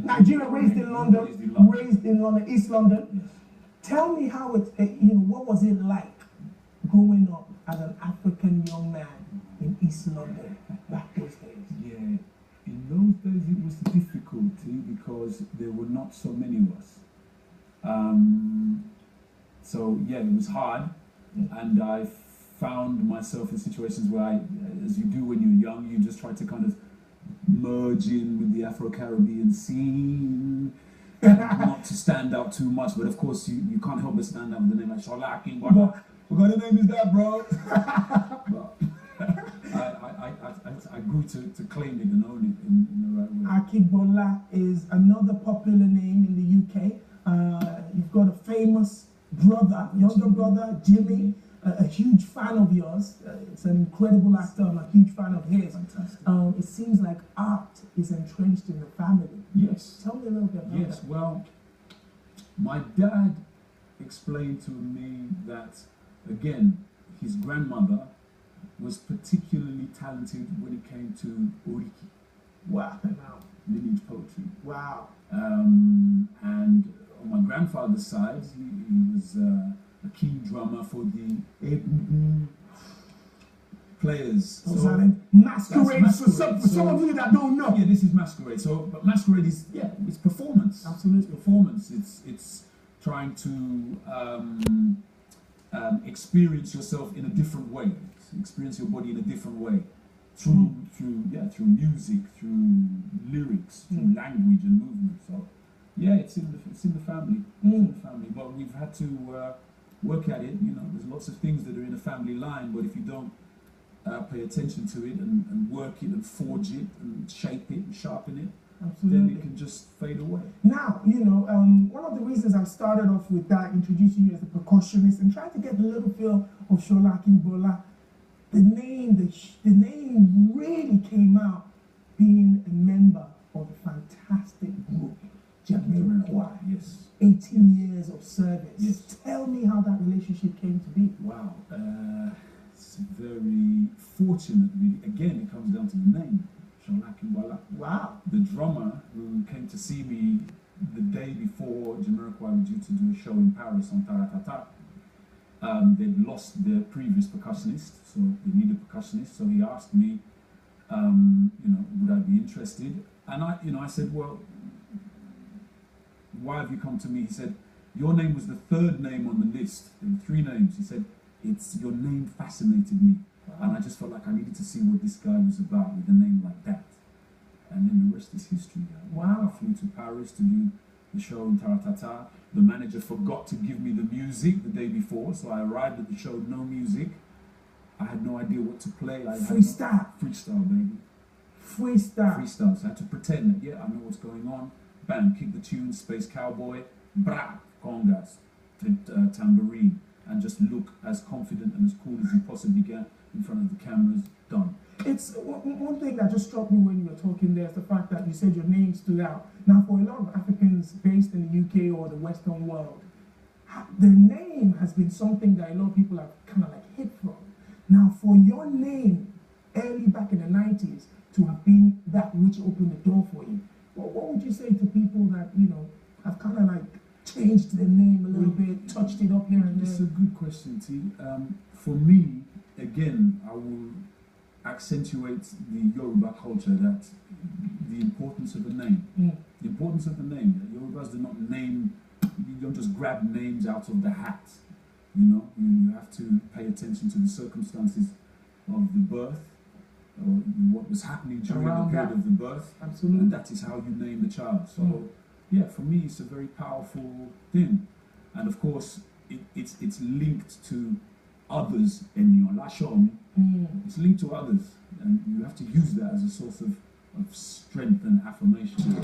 Nigeria, raised in London, East London. Yes. Tell me how it, what was it like growing up as an African young man in East London back those days? Yeah, in those days it was difficult because there were not so many of us. So yeah, it was hard, and I found myself in situations where as you do when you're young, you just try to kind of merge in with the Afro-Caribbean scene, not to stand out too much, but of course you can't help but stand out with the name like Sola Akingbola. What kind of name is that, bro? But I grew to claim it and own it in the right way. Akingbola is another popular name in the UK. You've got a famous brother, younger brother, Jimmy, a huge fan of yours. It's an incredible actor. I'm a huge fan of his. Fantastic. It seems like art is entrenched in the family. Yes. Tell me a little bit about that. Yes, well, my dad explained to me that, again, his grandmother was particularly talented when it came to oriki. Wow. Lineage poetry. Wow. And on my grandfather's side, he was a key drummer for the players. So masquerade. For some of you that don't know. Yeah, this is masquerade. So, but masquerade is it's performance. Absolutely, it's performance. It's trying to experience yourself in a different way. Experience your body in a different way through music, through lyrics, through language and movement. So yeah, it's in the family. It's in the family. But we've had to work at it. There's lots of things that are in a family line, but if you don't pay attention to it and work it and forge it and shape it and sharpen it, absolutely, then it can just fade away. Now, one of the reasons I started off with that, introducing you as a percussionist and trying to get a little feel of Sola Akingbola, the name really came out being a member of a fantastic group, Jamiroquai. Yes. 18 years of service. Yes. Tell me how that relationship came to be. Wow. It's very fortunate, really. Again, it comes down to the name, Sola Akingbola. Wow. The drummer who came to see me the day before Jamiroquai were due to do a show in Paris on Taratata, they'd lost their previous percussionist, so they needed a percussionist. So he asked me, would I be interested? And I said, well, why have you come to me? He said, your name was the third name on the list. There were 3 names. He said, your name fascinated me. Wow. And I just felt like I needed to see what this guy was about with a name like that. And then the rest is history. Wow. I flew to Paris to do the show in Taratata. The manager forgot to give me the music the day before, so I arrived at the show, no music. I had no idea what to play. Freestyle. Freestyle, baby. Freestyle. So I had to pretend that, I know what's going on. Bam, kick the tune, Space Cowboy, bra, congas, tambourine, and just look as confident and as cool as you possibly can in front of the cameras. Done. It's one thing that just struck me when you were talking there is the fact that you said your name stood out. Now, for a lot of Africans based in the UK or the Western world, the name has been something that a lot of people have kind of like hid from. Now, for your name, early back in the 90s, to have been that which opened the door for you, what would you say to people that, have kind of like changed their name a little bit, touched it up here and there? It's a good question, T. For me, again, I will accentuate the Yoruba culture, that the importance of a name. The importance of the name. The Yorubas do not name, you don't just grab names out of the hat. You have to pay attention to the circumstances of the birth, or what was happening during the period of the birth. Absolutely. And that is how you name the child. So, yeah, for me, it's a very powerful thing. And of course, it's linked to others in your lashon. It's linked to others, and you have to use that as a source of strength and affirmation.